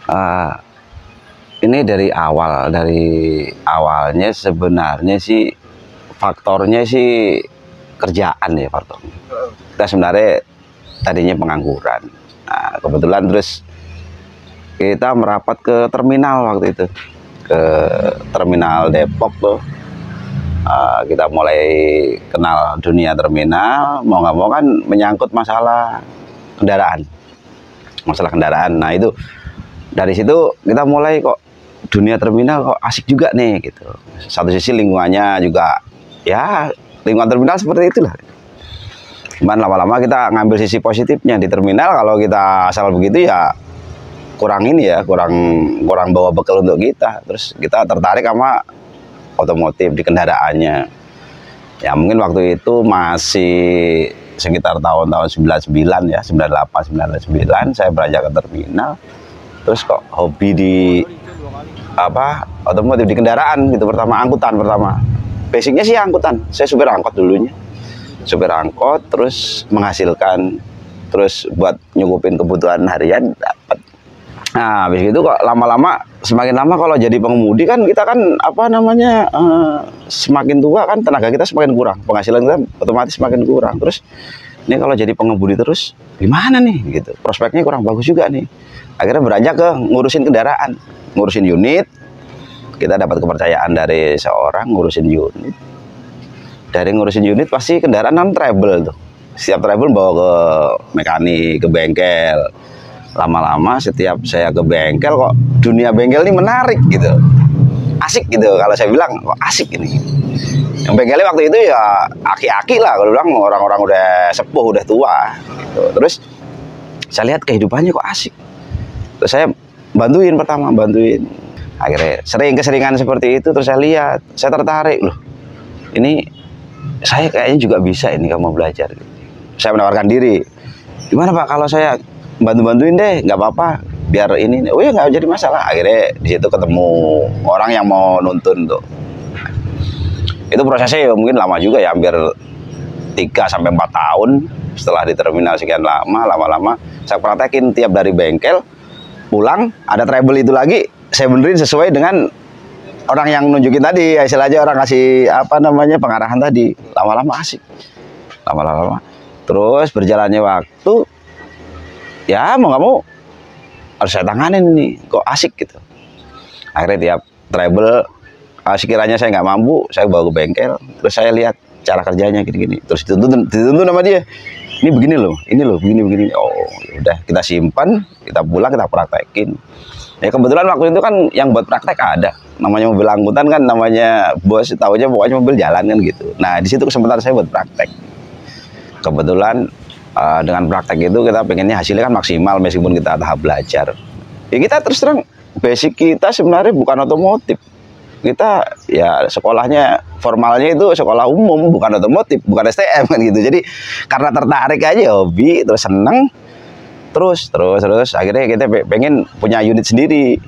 Uh, ini dari awalnya sebenarnya sih faktornya sih kerjaan ya faktornya. Kita sebenarnya tadinya pengangguran. Nah, kebetulan terus kita merapat ke terminal waktu itu, ke terminal Depok tuh. Kita mulai kenal dunia terminal, mau nggak mau kan menyangkut masalah kendaraan. Nah itu dari situ kita mulai kok dunia terminal kok asik juga nih gitu. Satu sisi lingkungannya juga ya lingkungan terminal seperti itulah. Cuman lama-lama kita ngambil sisi positifnya di terminal. Kalau kita asal begitu ya kurang bawa bekal untuk kita. Terus kita tertarik sama otomotif di kendaraannya. Ya mungkin waktu itu masih sekitar tahun-tahun 99 ya, 98, 99 saya beranjak ke terminal. Terus kok hobi di otomotif di kendaraan gitu. Pertama angkutan pertama. Basicnya sih angkutan. Saya supir angkot dulunya. Supir angkot terus menghasilkan, terus buat nyukupin kebutuhan harian dapat. Nah, habis itu kok lama-lama semakin lama kalau jadi pengemudi kan kita kan semakin tua kan tenaga kita semakin kurang, penghasilan kita otomatis semakin kurang. Terus ini kalau jadi pengemudi terus gimana nih gitu. Prospeknya kurang bagus juga nih. Akhirnya beranjak ke ngurusin kendaraan, ngurusin unit. Kita dapat kepercayaan dari seorang ngurusin unit. Dari ngurusin unit pasti kendaraan non travel tuh. Setiap travel bawa ke mekanik, ke bengkel. Lama-lama setiap saya ke bengkel kok dunia bengkel ini menarik gitu. Asik gitu, kalau saya bilang kok asik ini. Yang bengkelnya waktu itu ya aki-aki lah, kalau bilang orang-orang udah sepuh, udah tua gitu. Terus saya lihat kehidupannya kok asik. Terus saya bantuin. Akhirnya keseringan seperti itu, terus saya lihat, saya tertarik loh. Ini saya kayaknya juga bisa ini kamu belajar. Saya menawarkan diri. Gimana Pak kalau saya bantuin deh, nggak apa-apa, biar ini. Oh ya nggak jadi masalah. Akhirnya di situ ketemu orang yang mau nuntun tuh. Itu prosesnya ya mungkin lama juga ya, hampir 3-4 tahun. Setelah di terminal sekian lama-lama saya praktekin tiap dari bengkel pulang ada trouble itu lagi saya benerin sesuai dengan orang yang nunjukin tadi. Hasil aja orang kasih pengarahan tadi. Lama-lama asik. Lama-lama terus berjalannya waktu ya mau nggak mau harus saya tanganin nih, kok asik gitu. Akhirnya tiap trouble sekiranya saya nggak mampu saya bawa ke bengkel, terus saya lihat cara kerjanya gini-gini, terus dituntun sama dia, ini begini loh, begini. Oh udah kita simpan, kita pulang kita praktekin. Ya kebetulan waktu itu kan yang buat praktek ada, namanya mobil angkutan kan, namanya bos tahunya pokoknya mobil jalan kan gitu. Nah di situ kesempatan saya buat praktek. Kebetulan dengan praktek itu kita pengennya hasilnya kan maksimal meskipun kita tahap belajar. Ya kita terus terang basic kita sebenarnya bukan otomotif. Kita ya sekolahnya formalnya itu sekolah umum, bukan otomotif, bukan STM kan gitu. Jadi karena tertarik aja, hobi, terus seneng, terus akhirnya kita pengen punya unit sendiri.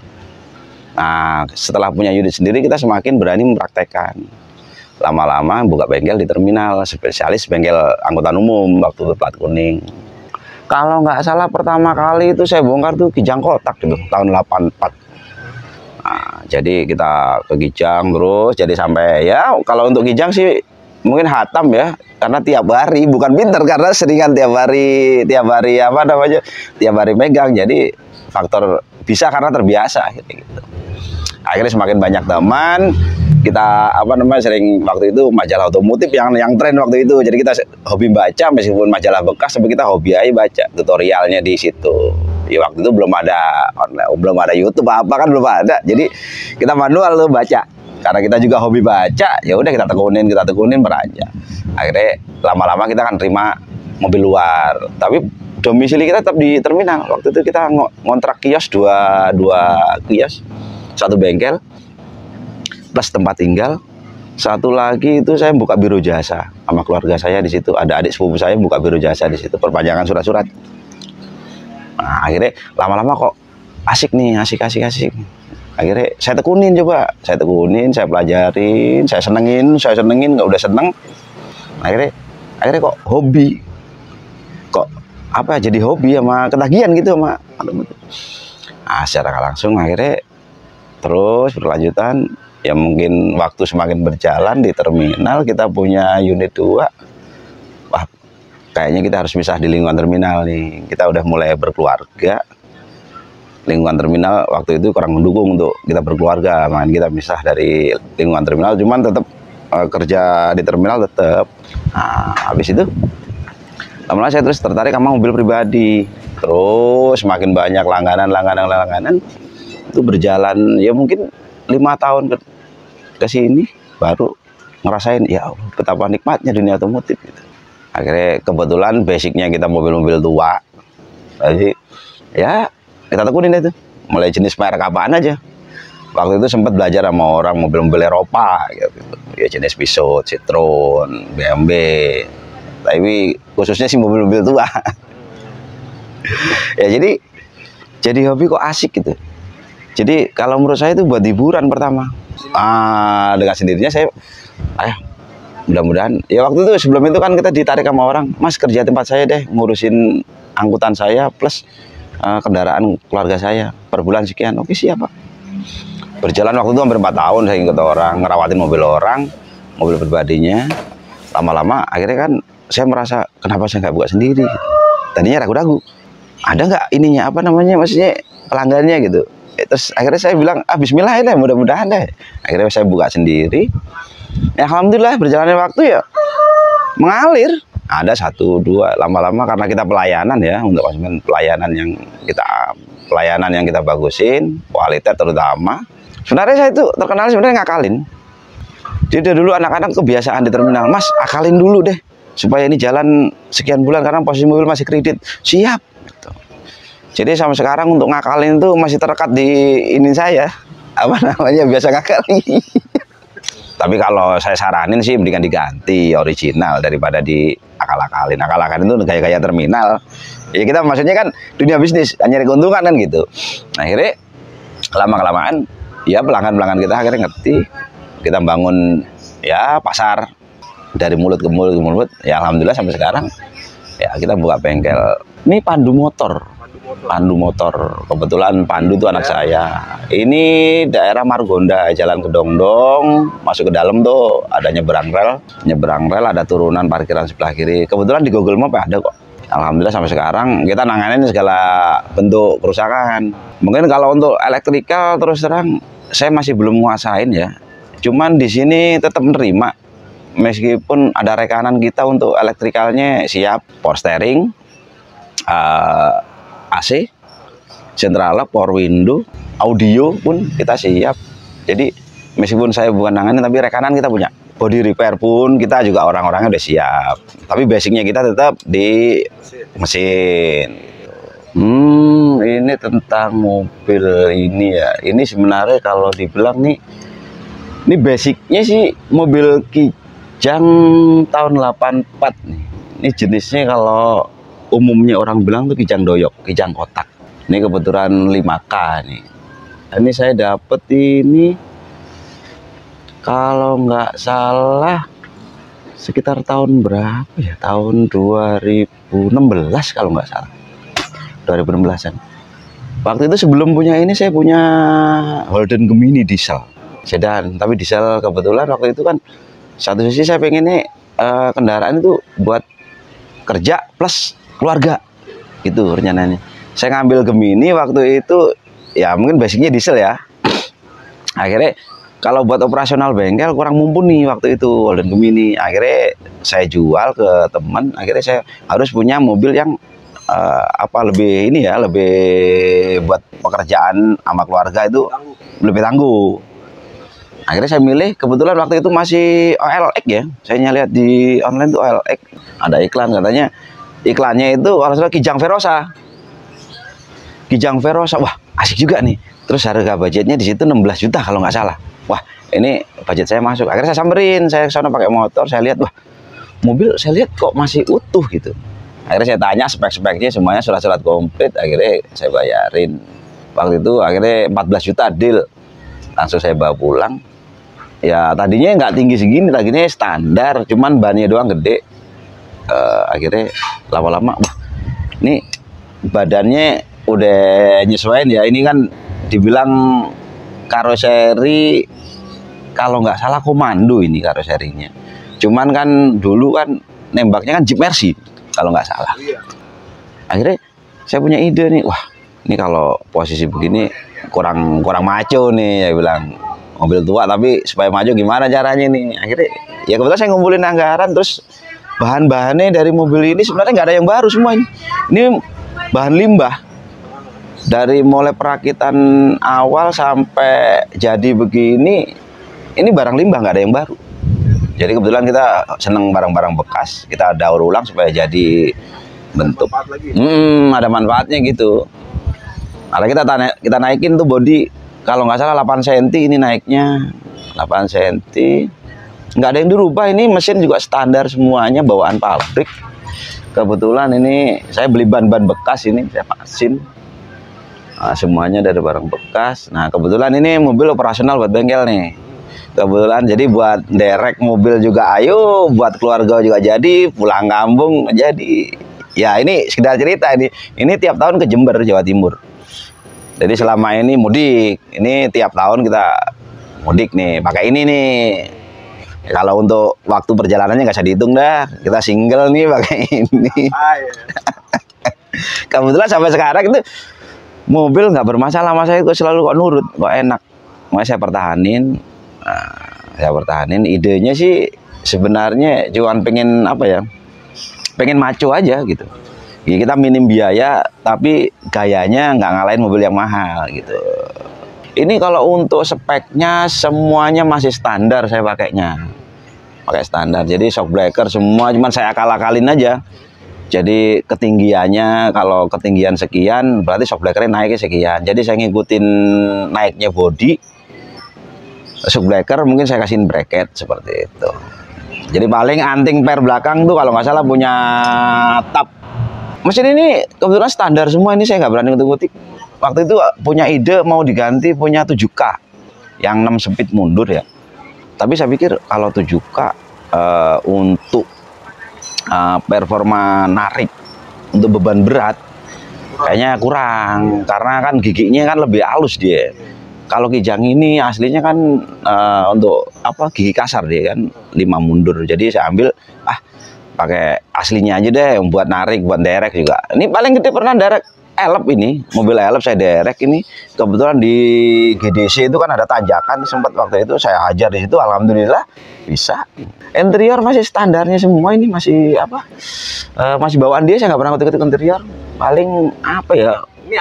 Nah setelah punya unit sendiri kita semakin berani mempraktekkan. Lama-lama buka bengkel di terminal, spesialis bengkel angkutan umum waktu itu plat kuning. Kalau nggak salah pertama kali itu saya bongkar tuh Kijang Kotak gitu tahun 84. Nah, jadi kita ke Kijang terus, jadi sampai ya kalau untuk Kijang sih mungkin hatam ya, karena tiap hari bukan pinter karena seringan tiap hari megang. Jadi faktor bisa karena terbiasa gitu. Akhirnya semakin banyak teman, kita sering waktu itu majalah otomotif yang tren waktu itu. Jadi kita hobi baca meskipun majalah bekas, tapi kita hobi aja baca tutorialnya di situ. Ya waktu itu belum ada online, belum ada YouTube kan belum ada. Jadi kita manual tuh baca. Karena kita juga hobi baca, ya udah kita tekunin beranjak. Akhirnya lama-lama kita akan terima mobil luar. Tapi domisili kita tetap di terminal. Waktu itu kita ngontrak kios dua kios. Satu bengkel plus tempat tinggal, satu lagi itu saya buka biro jasa sama keluarga saya di situ. Ada adik sepupu saya buka biro jasa di situ, perpanjangan surat-surat. Nah, akhirnya lama-lama kok asik nih, asik. Akhirnya saya tekunin, saya pelajarin, saya senengin, nggak udah seneng. Akhirnya kok hobi, jadi hobi sama ketagihan gitu sama. Nah, secara nggak langsung akhirnya terus berkelanjutan, ya mungkin waktu semakin berjalan di terminal kita punya unit 2. Wah, kayaknya kita harus pisah di lingkungan terminal nih. Kita udah mulai berkeluarga. Lingkungan terminal waktu itu kurang mendukung untuk kita berkeluarga, makanya kita pisah dari lingkungan terminal, cuman tetap kerja di terminal tetap. Nah, habis itu lama-lama saya terus tertarik sama mobil pribadi. Terus makin banyak langganan itu berjalan ya mungkin 5 tahun ke sini baru ngerasain ya Allah, betapa nikmatnya dunia otomotif gitu. Akhirnya kebetulan basicnya kita mobil-mobil tua, jadi ya kita tekunin itu mulai jenis merek apaan aja. Waktu itu sempat belajar sama orang mobil-mobil Eropa gitu. Ya jenis Peugeot, Citroen, BMW. Tapi khususnya sih mobil-mobil tua. Ya jadi hobi kok asik gitu. Jadi kalau menurut saya itu buat hiburan pertama. Dengan sendirinya saya mudah-mudahan ya waktu itu sebelum itu kan kita ditarik sama orang, Mas kerja tempat saya deh, ngurusin angkutan saya plus kendaraan keluarga saya per bulan sekian. Oke, siap Pak. Berjalan waktu itu hampir 4 tahun saya ikut orang, ngerawatin mobil orang, mobil pribadinya. Lama-lama akhirnya kan saya merasa kenapa saya nggak buka sendiri. Tadinya ragu-ragu, ada nggak ininya apa namanya maksudnya pelanggannya gitu. Terus akhirnya saya bilang bismillah deh, mudah-mudahan deh. Akhirnya saya buka sendiri. Ya, alhamdulillah berjalannya waktu ya mengalir. Ada 1, 2, lama-lama karena kita pelayanan ya, untuk konsumen pelayanan yang kita bagusin, kualitas terutama. Sebenarnya saya itu terkenal sebenarnya ngakalin. Jadi dulu anak-anak kebiasaan di terminal, Mas akalin dulu deh supaya ini jalan sekian bulan karena posisi mobil masih kredit. Siap gitu. Jadi sampai sekarang untuk ngakalin itu masih terdekat di ini saya, apa namanya, biasa ngakali. Tapi kalau saya saranin sih mendingan diganti original daripada di akal-akalin. Akal-akalin itu gaya-gaya terminal. Ya kita maksudnya kan dunia bisnis, nyari keuntungan kan gitu. Nah, akhirnya lama-kelamaan ya pelanggan-pelanggan kita akhirnya ngerti. Kita bangun ya pasar dari mulut ke mulut. Ya alhamdulillah sampai sekarang ya kita buka bengkel. Ini Pandu Motor. Kebetulan Pandu itu anak saya. Ini daerah Margonda, Jalan Kedongdong, masuk ke dalam tuh ada nyebrang rel, ada turunan parkiran sebelah kiri. Kebetulan di Google Map ada kok. Alhamdulillah sampai sekarang kita nanganin segala bentuk kerusakan. Mungkin kalau untuk elektrikal terus terang saya masih belum nguasain ya. Cuman di sini tetap menerima meskipun ada rekanan kita untuk elektrikalnya siap, power steering, AC, central lock, power window, audio pun kita siap. Jadi meskipun saya bukan nanganin tapi rekanan kita punya. Body repair pun kita juga orang-orangnya udah siap. Tapi basicnya kita tetap di mesin. Ini tentang mobil ini ya. Ini sebenarnya kalau dibilang nih, ini basicnya sih mobil Kijang tahun 84 nih. Ini jenisnya kalau umumnya orang bilang tuh Kijang doyok, Kijang kotak. Ini kebetulan 5K nih. Ini saya dapet ini kalau nggak salah sekitar tahun berapa ya? Tahun 2016 kalau nggak salah. 2016-an. Waktu itu sebelum punya ini saya punya Holden Gemini diesel sedan, tapi diesel kebetulan waktu itu kan satu sisi saya pengen nih kendaraan itu buat kerja plus keluarga gitu rencananya. Saya ngambil Gemini waktu itu ya mungkin basicnya diesel ya. Akhirnya kalau buat operasional bengkel kurang mumpuni waktu itu Holden Gemini. Akhirnya saya jual ke teman. Akhirnya saya harus punya mobil yang lebih ini ya, lebih buat pekerjaan sama keluarga itu lebih tangguh. Akhirnya saya milih, kebetulan waktu itu masih OLX ya. Saya lihat di online tuh OLX ada iklan, katanya iklannya itu kalau salah Kijang Verosa. Wah asik juga nih. Terus harga budgetnya di situ 16 juta kalau nggak salah. Wah ini budget saya masuk. Akhirnya saya samperin, saya ke sana pakai motor. Saya lihat, wah mobil saya lihat kok masih utuh gitu. Akhirnya saya tanya spek-speknya semuanya surat-surat komplit. Akhirnya saya bayarin. Waktu itu akhirnya 14 juta deal. Langsung saya bawa pulang. Ya tadinya nggak tinggi segini, tadinya standar, cuman bannya doang gede. Akhirnya lama-lama, wah ini badannya udah nyesuaiin ya. Ini kan dibilang karoseri kalau nggak salah komando ini karoserinya. Cuman kan dulu kan nembaknya kan Jeep Mercy kalau nggak salah. Akhirnya saya punya ide nih, wah ini kalau posisi begini kurang maco nih, ya bilang mobil tua tapi supaya maju gimana caranya nih. Akhirnya ya kebetulan saya ngumpulin anggaran, terus bahan-bahannya dari mobil ini sebenarnya nggak ada yang baru semua ini. Ini bahan limbah. Dari mulai perakitan awal sampai jadi begini, ini barang limbah, nggak ada yang baru. Jadi kebetulan kita seneng barang-barang bekas, kita daur ulang supaya jadi bentuk. Ada manfaatnya gitu. Kalau kita naikin tuh bodi, kalau nggak salah 8 cm ini naiknya 8 cm. Nggak ada yang dirubah, ini mesin juga standar semuanya bawaan pabrik. Kebetulan ini saya beli ban-ban bekas, ini saya pasin. Nah, semuanya dari barang bekas. Nah kebetulan ini mobil operasional buat bengkel nih. Kebetulan jadi buat derek mobil juga ayo, buat keluarga juga jadi, pulang kampung jadi. Ya ini sekedar cerita ini. Ini tiap tahun ke Jember, Jawa Timur. Jadi selama ini mudik. Ini tiap tahun kita mudik nih, pakai ini nih. Kalau untuk waktu perjalanannya nggak usah dihitung dah. Kita single nih pakai ini. Kebetulan sampai sekarang itu mobil nggak bermasalah, mas saya kok selalu kok nurut, kok enak. Makanya saya pertahanin. Saya pertahanin. Idenya sih sebenarnya cuman pengen apa ya? Pengen maco aja gitu. Ya, kita minim biaya tapi gayanya nggak ngalahin mobil yang mahal gitu. Ini kalau untuk speknya semuanya masih standar saya pakainya. Pakai standar. Jadi shock breaker semua cuman saya akal-akalin aja. Jadi ketinggiannya kalau ketinggian sekian berarti shock breakernya naiknya sekian. Jadi saya ngikutin naiknya body. Shock breaker mungkin saya kasihin bracket seperti itu. Jadi paling anting per belakang tuh kalau nggak salah punya tab. Mesin ini kebetulan standar semua, ini saya nggak berani ngutik-ngutik. Waktu itu punya ide mau diganti punya 7K yang 6 speed mundur ya. Tapi saya pikir kalau 7K untuk performa narik untuk beban berat kayaknya kurang, karena kan giginya kan lebih halus dia. Kalau Kijang ini aslinya kan untuk apa, gigi kasar dia kan 5 mundur. Jadi saya ambil pakai aslinya aja deh, buat narik, buat derek juga. Ini paling gede pernah derek elep ini, mobil elep saya derek ini. Kebetulan di GDC itu kan ada tanjakan, sempat waktu itu saya hajar di situ, alhamdulillah bisa. Interior masih standarnya semua, ini masih apa? Masih bawaan dia, saya nggak pernah ketik-ketik interior. Paling apa ya? Ini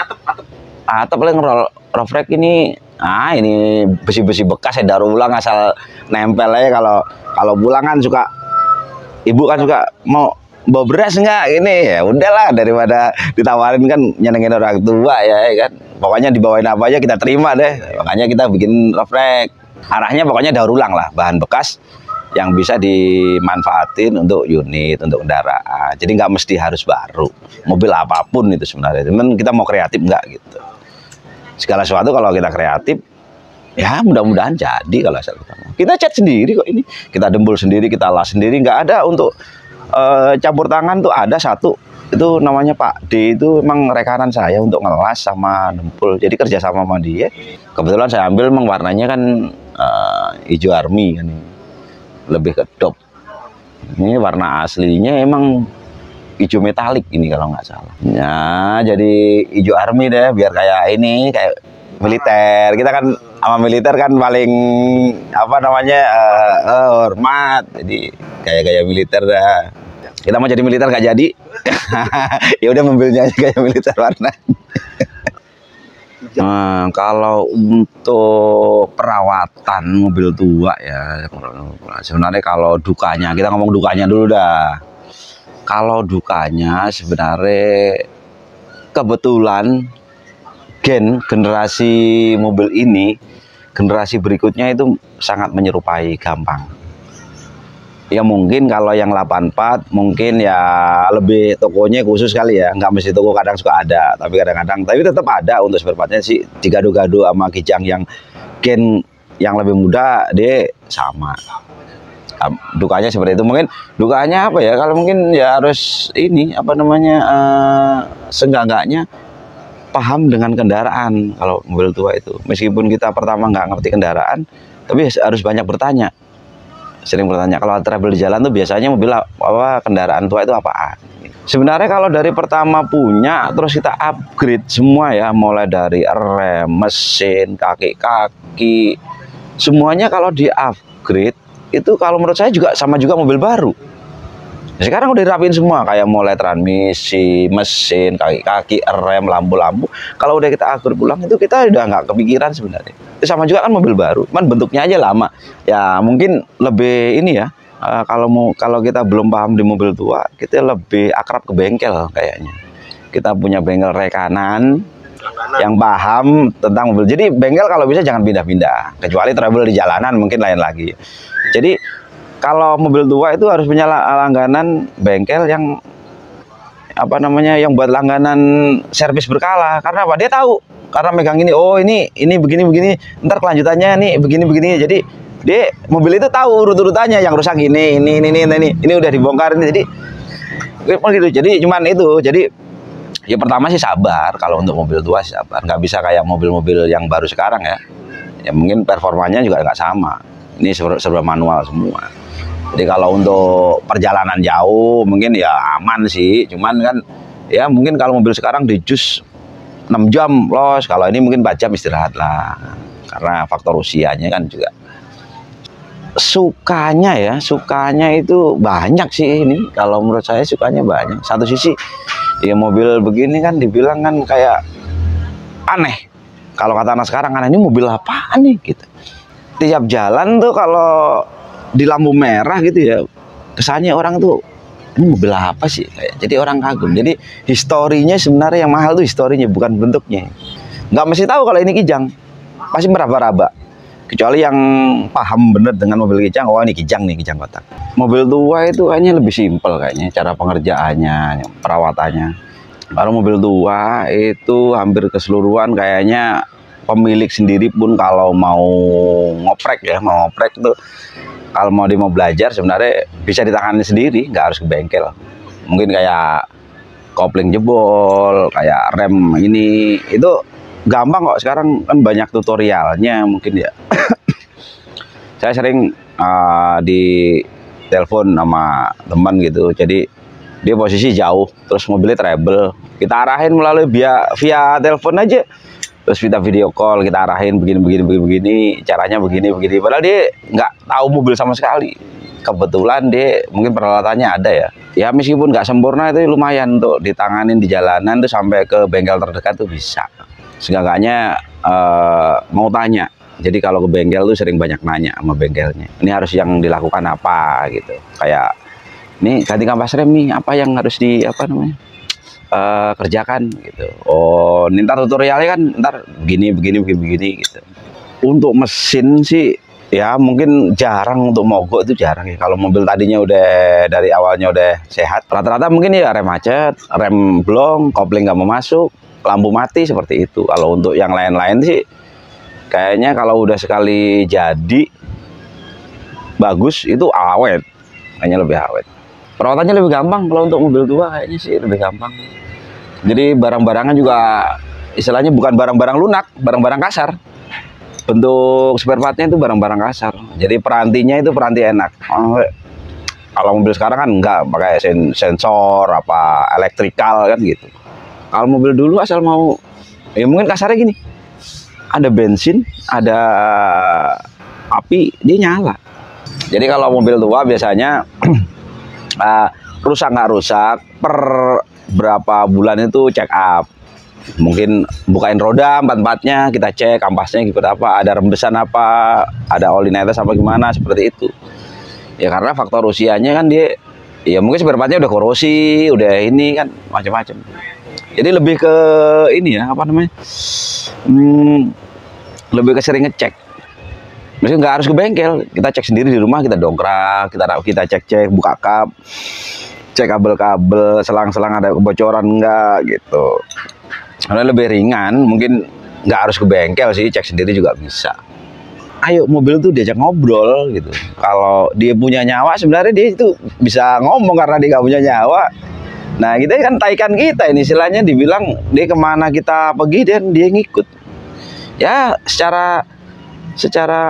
atap paling roof rack ini. Ini besi-besi bekas saya daur ulang asal nempel aja. Kalau pulang kan suka, ibu kan juga mau bawa beras enggak ini, ya udahlah daripada ditawarin kan nyenengin orang tua ya kan. Pokoknya dibawain apa aja kita terima deh. Makanya kita bikin roof rack. Arahnya pokoknya daur ulang lah, bahan bekas yang bisa dimanfaatin untuk unit, untuk kendaraan. Jadi nggak mesti harus baru. Mobil apapun itu sebenarnya. Cuman kita mau kreatif nggak gitu. Segala sesuatu kalau kita kreatif, ya mudah-mudahan jadi kalau asal kita cat sendiri kok ini. Kita dembul sendiri, kita las sendiri, nggak ada untuk campur tangan tuh ada satu. Itu namanya Pak D, itu memang rekanan saya untuk ngelas sama dempul. Jadi kerja sama dia. Kebetulan saya ambil memang warnanya kan hijau army kan. Lebih ke top. Ini warna aslinya emang hijau metalik ini kalau nggak salah. Ya, jadi hijau army deh, biar kayak ini, kayak militer. Kita kan sama militer kan paling apa namanya hormat. Jadi kayak militer dah. Kita mau jadi militer nggak jadi. Ya udah mobilnya aja kayak militer warna. Nah, kalau untuk perawatan mobil tua ya, sebenarnya kalau dukanya, kita ngomong dukanya dulu dah. Kalau dukanya sebenarnya kebetulan generasi mobil ini, generasi berikutnya itu sangat menyerupai gampang. Ya mungkin kalau yang 84 mungkin ya lebih tokonya khusus kali ya, nggak mesti toko, kadang suka ada, tapi kadang-kadang tapi tetap ada untuk spare partnya sih, digado-gado sama Kijang yang gen yang lebih muda dia sama. Dukanya seperti itu. Mungkin dukanya apa ya, kalau mungkin ya harus ini apa namanya seenggak-enggaknya paham dengan kendaraan kalau mobil tua itu. Meskipun kita pertama nggak ngerti kendaraan, tapi harus banyak bertanya. Sering bertanya. Kalau travel di jalan tuh biasanya mobil apa, kendaraan tua itu apaan. Sebenarnya kalau dari pertama punya, terus kita upgrade semua ya, mulai dari rem, mesin, kaki-kaki, semuanya kalau di upgrade, itu kalau menurut saya juga sama juga mobil baru. Sekarang udah dirapiin semua, kayak mulai transmisi, mesin, kaki-kaki, rem, lampu-lampu. Kalau udah kita upgrade pulang, itu kita udah nggak kepikiran sebenarnya. Itu sama juga kan mobil baru, cuman bentuknya aja lama. Ya mungkin lebih ini ya, kalau kita belum paham di mobil tua, kita lebih akrab ke bengkel kayaknya. Kita punya bengkel rekanan yang paham tentang mobil. Jadi bengkel kalau bisa jangan pindah-pindah, kecuali travel di jalanan mungkin lain lagi. Jadi kalau mobil tua itu harus punya langganan bengkel yang apa namanya, yang buat langganan servis berkala. Karena apa? Dia tahu, karena megang ini, oh ini begini, ntar kelanjutannya nih begini. Jadi dia mobil itu tahu urut-urutannya, yang rusak ini udah dibongkar ini. Jadi gitu. Jadi cuman itu. Jadi ya pertama sih sabar. Kalau untuk mobil tua sih sabar. Nggak bisa kayak mobil-mobil yang baru sekarang ya. Ya mungkin performanya juga nggak sama. Ini serba manual semua. Jadi kalau untuk perjalanan jauh mungkin ya aman sih. Cuman kan ya mungkin kalau mobil sekarang di jus 6 jam los. Kalau ini mungkin 4 jam istirahat lah. Karena faktor usianya kan juga. Sukanya itu banyak sih ini. Kalau menurut saya sukanya banyak. Satu sisi ya mobil begini kan dibilang kan kayak aneh. Kalau kata anak sekarang, aneh, ini mobil apaan nih gitu. Tiap jalan tuh kalau di lampu merah gitu ya, kesannya orang tuh ini mobil apa sih kayak. Jadi orang kagum. Jadi historinya sebenarnya yang mahal tuh historinya, bukan bentuknya. Nggak mesti tahu kalau ini Kijang, pasti meraba-raba. Kecuali yang paham bener dengan mobil Kijang, oh ini Kijang nih, Kijang kotak. Mobil tua itu kayaknya lebih simpel kayaknya, cara pengerjaannya, perawatannya. Kalau mobil tua itu hampir keseluruhan kayaknya pemilik sendiri pun kalau mau ngoprek tuh, kalau mau belajar sebenarnya bisa ditangani sendiri, nggak harus ke bengkel. Mungkin kayak kopling jebol, kayak rem ini, itu gampang kok. Sekarang kan banyak tutorialnya mungkin ya. Saya sering di telepon sama teman gitu, jadi dia posisi jauh, terus mobilnya treble, kita arahin melalui via telepon aja, terus kita video call, kita arahin begini, caranya begini. Padahal dia nggak tahu mobil sama sekali. Kebetulan dia mungkin peralatannya ada ya. Ya meskipun nggak sempurna itu lumayan untuk ditanganin di jalanan tuh, sampai ke bengkel terdekat tuh bisa. Seenggaknya mau tanya. Jadi kalau ke bengkel tuh sering banyak nanya sama bengkelnya. Ini harus yang dilakukan apa gitu. Kayak ini ganti kampas rem nih, apa yang harus kerjakan gitu. Oh, ini ntar tutorialnya kan ntar begini gitu. Untuk mesin sih ya mungkin jarang, untuk mogok itu jarang ya. Kalau mobil tadinya udah dari awalnya udah sehat, rata-rata mungkin ya rem macet, rem blong, kopling nggak mau masuk, lampu mati, seperti itu. Kalau untuk yang lain-lain sih kayaknya kalau udah sekali jadi bagus itu awet, kayaknya lebih awet. Perawatannya lebih gampang kalau untuk mobil tua, kayaknya sih lebih gampang. Jadi barang-barangan juga istilahnya bukan barang-barang lunak, barang-barang kasar. Bentuk spare partnya itu barang-barang kasar. Jadi perantinya itu peranti enak. Kalau mobil sekarang kan enggak pakai sensor apa elektrikal kan gitu. Kalau mobil dulu asal mau ya mungkin kasarnya gini. Ada bensin, ada api, dia nyala. Jadi kalau mobil tua biasanya rusak nggak rusak per berapa bulan itu check up. Mungkin bukain roda empat-empatnya, kita cek kampasnya ikut apa, ada rembesan apa, ada oli netes apa gimana, seperti itu. Ya karena faktor usianya kan dia, ya mungkin spare partnya udah korosi, udah ini kan macam-macam. Jadi lebih ke ini ya, apa namanya, lebih ke sering ngecek. Mungkin nggak harus ke bengkel, kita cek sendiri di rumah, kita dongkrak, kita cek buka kap, cek kabel-kabel, selang-selang ada kebocoran enggak gitu. Karena lebih ringan, mungkin nggak harus ke bengkel sih, cek sendiri juga bisa. Ayo mobil tuh diajak ngobrol gitu. Kalau dia punya nyawa, sebenarnya dia itu bisa ngomong, karena dia nggak punya nyawa. Nah kita kan taikan kita ini istilahnya, dibilang dia kemana kita pergi dan dia ngikut. Ya secara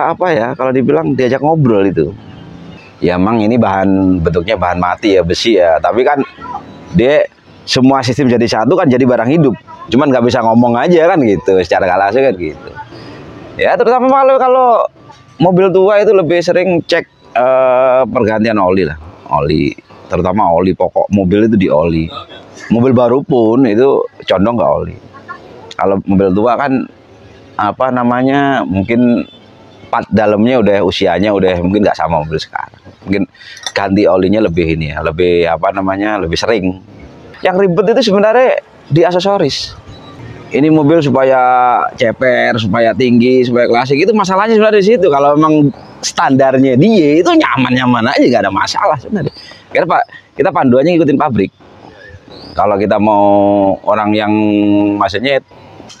apa ya, kalau dibilang diajak ngobrol itu. Ya emang ini bentuknya bahan mati ya, besi ya, tapi kan dia semua sistem jadi satu kan, jadi barang hidup. Cuman nggak bisa ngomong aja kan gitu, secara nggak langsung kan gitu. Ya terutama kalau mobil tua itu lebih sering cek pergantian oli lah, oli, terutama oli pokok mobil itu di oli. Mobil baru pun itu condong ke oli. Kalau mobil tua kan apa namanya, mungkin part dalamnya udah usianya udah mungkin nggak sama mobil sekarang. Mungkin ganti olinya lebih ini ya, lebih apa namanya, lebih sering. Yang ribet itu sebenarnya di aksesoris. Ini mobil supaya ceper, supaya tinggi, supaya klasik, itu masalahnya sebenarnya di situ. Kalau memang standarnya dia itu nyaman-nyaman aja, nggak ada masalah sebenarnya. Karena Pak, kita panduannya ngikutin pabrik. Kalau kita mau orang yang maksudnya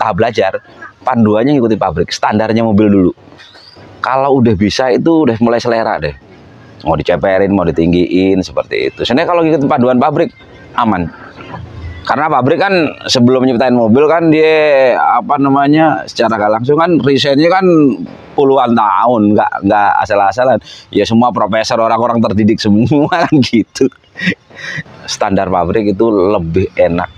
tahap belajar, panduannya ngikutin pabrik, standarnya mobil dulu. Kalau udah bisa itu udah mulai selera deh. Mau diceperin, mau ditinggiin, seperti itu. Sebenarnya kalau ngikutin panduan pabrik aman. Karena pabrik kan sebelum nyiptain mobil kan dia apa namanya, secara gak langsung kan risetnya kan puluhan tahun, nggak asal-asalan. Ya semua profesor, orang-orang terdidik semua kan gitu. Standar pabrik itu lebih enak.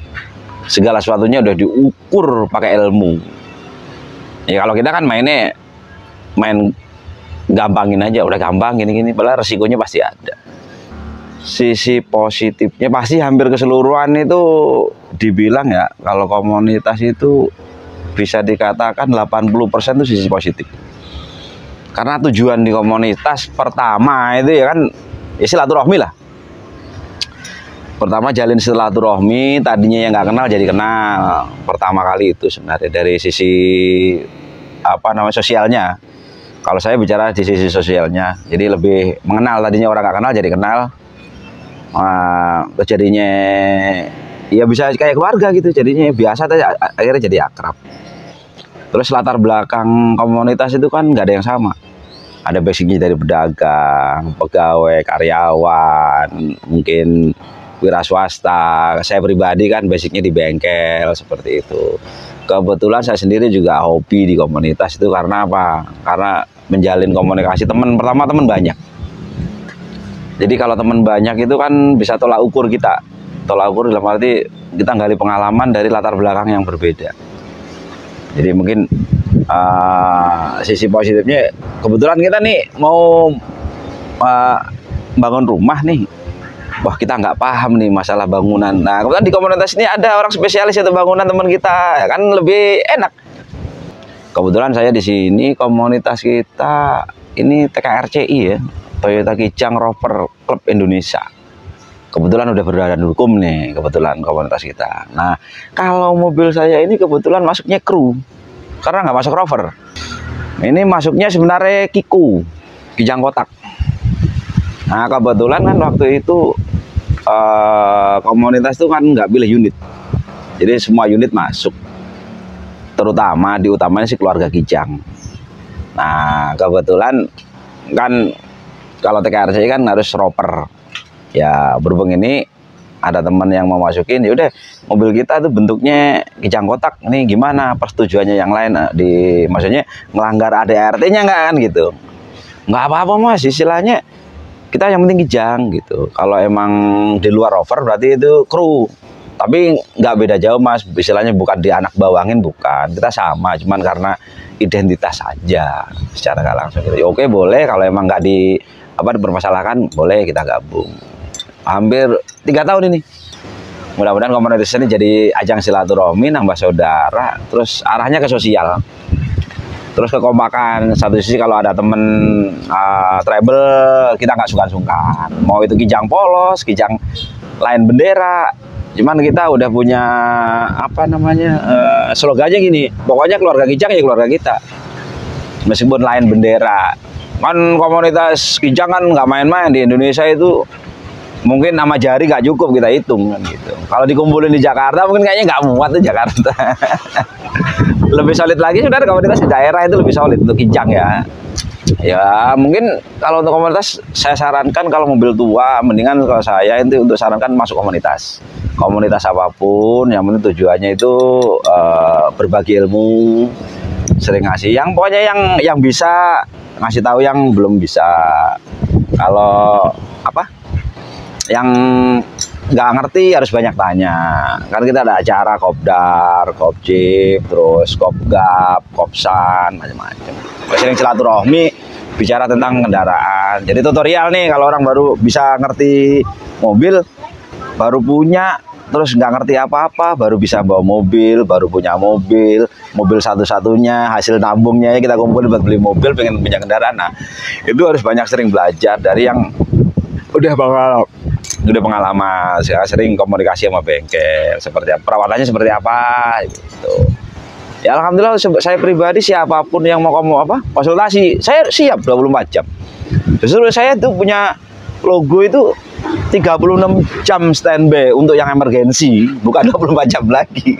Segala sesuatunya udah diukur pakai ilmu. Ya kalau kita kan main gampangin aja, udah gampang gini-gini, padahal resikonya pasti ada. Sisi positifnya pasti hampir keseluruhan itu dibilang ya, kalau komunitas itu bisa dikatakan 80% itu sisi positif. Karena tujuan di komunitas pertama itu ya kan ya silaturahmi lah. Pertama jalin silaturahmi, tadinya yang nggak kenal jadi kenal. Pertama kali itu sebenarnya dari sisi apa namanya, sosialnya. Kalau saya bicara di sisi sosialnya, jadi lebih mengenal, tadinya orang nggak kenal jadi kenal. Jadinya ya bisa kayak keluarga gitu, jadinya biasa aja, akhirnya jadi akrab. Terus latar belakang komunitas itu kan nggak ada yang sama. Ada basicnya dari pedagang, pegawai, karyawan, mungkin wira swasta. Saya pribadi kan basicnya di bengkel, seperti itu. Kebetulan saya sendiri juga hobi di komunitas itu karena apa? Karena menjalin komunikasi teman. Pertama teman banyak. Jadi kalau teman banyak itu kan bisa tolak ukur kita. Tolak ukur dalam arti kita gali pengalaman dari latar belakang yang berbeda. Jadi mungkin sisi positifnya, kebetulan kita nih mau bangun rumah nih. Wah kita nggak paham nih masalah bangunan. Nah kebetulan di komunitas ini ada orang spesialis itu bangunan, teman kita, ya kan lebih enak. Kebetulan saya di sini komunitas kita ini TKRCI ya, Toyota Kijang Rover Club Indonesia. Kebetulan udah berbadan hukum nih, kebetulan komunitas kita. Nah kalau mobil saya ini kebetulan masuknya kru, karena nggak masuk Rover. Ini masuknya sebenarnya Kiku, Kijang kotak. Nah kebetulan kan waktu itu komunitas itu kan nggak pilih unit, jadi semua unit masuk, terutama diutamanya si keluarga Kijang. Nah kebetulan kan kalau TKRC kan harus roper ya, berhubung ini ada teman yang mau masukin, ya udah mobil kita tuh bentuknya Kijang kotak, ini gimana persetujuannya yang lain, maksudnya ngelanggar ADRT-nya nggak kan gitu. Nggak apa-apa mas, istilahnya kita yang penting Kijang gitu. Kalau emang di luar Rover berarti itu kru, tapi nggak beda jauh mas, istilahnya bukan di anak bawangin, bukan, kita sama, cuman karena identitas saja secara nggak langsung gitu. Ya, oke boleh, kalau emang nggak dipermasalahkan boleh kita gabung. Hampir 3 tahun ini, mudah-mudahan komunitas ini jadi ajang silaturahmi, nambah saudara, terus arahnya ke sosial. Terus kekompakan, satu sisi kalau ada temen travel kita nggak sungkan-sungkan, mau itu Kijang polos, Kijang lain bendera, cuman kita udah punya apa namanya slogannya gini, pokoknya keluarga Kijang ya keluarga kita, meskipun lain bendera. Kan komunitas Kijang kan nggak main-main di Indonesia itu, mungkin nama jari nggak cukup kita hitung kan gitu. Kalau dikumpulin di Jakarta mungkin kayaknya nggak muat tuh Jakarta. Lebih solid lagi sebenarnya komunitas di daerah itu lebih solid untuk Kijang ya. Ya mungkin kalau untuk komunitas saya sarankan, kalau mobil tua mendingan kalau saya itu untuk sarankan masuk komunitas. komunitas apapun, yang penting tujuannya itu berbagi ilmu, sering ngasih. Yang pokoknya yang bisa ngasih tahu yang belum bisa. Kalau apa? Yang nggak ngerti harus banyak tanya. Kan kita ada acara kopdar, kopjip, terus kopgap, kopsan, macam-macam. Sering silaturahmi, bicara tentang kendaraan. Jadi tutorial nih kalau orang baru bisa ngerti mobil, baru punya, terus nggak ngerti apa-apa, baru bisa bawa mobil, baru punya mobil satu-satunya, hasil nabungnya ya kita kumpulin buat beli mobil, pengen punya kendaraan. Nah, itu harus banyak sering belajar dari yang udah pengalaman, saya sering komunikasi sama bengkel, seperti apa, perawatannya seperti apa, gitu. Ya alhamdulillah saya pribadi siapapun yang mau konsultasi, saya siap 24 jam. Justru saya tuh punya logo itu 36 jam standby untuk yang emergensi, bukan 24 jam lagi.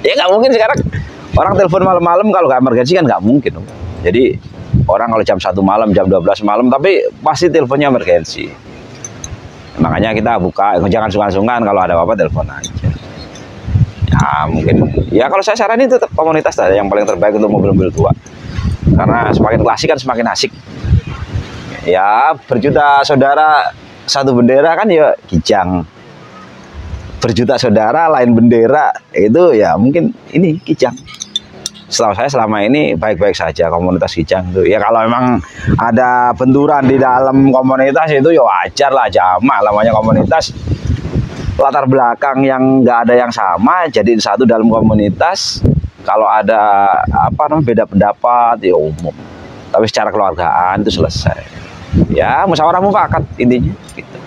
Ya nggak mungkin sekarang orang telepon malam-malam, kalau nggak emergensi kan nggak mungkin. Jadi orang kalau jam 1 malam, jam 12 malam, tapi pasti teleponnya emergensi. Makanya kita buka, jangan sungkan-sungkan, kalau ada apa-apa telepon aja. Ya mungkin, ya kalau saya saranin tetap komunitas lah yang paling terbaik untuk mobil-mobil tua. Karena semakin klasik kan semakin asik. Ya berjuta saudara satu bendera kan ya Kijang. Berjuta saudara lain bendera, itu ya mungkin ini Kijang. Setahu saya selama ini baik-baik saja komunitas Kijang itu. Ya kalau memang ada benturan di dalam komunitas itu ya wajar lah, jamaah namanya komunitas. Latar belakang yang nggak ada yang sama, jadiin satu dalam komunitas. Kalau ada beda pendapat ya umum. Tapi secara keluargaan itu selesai. Ya musyawarah mufakat intinya gitu.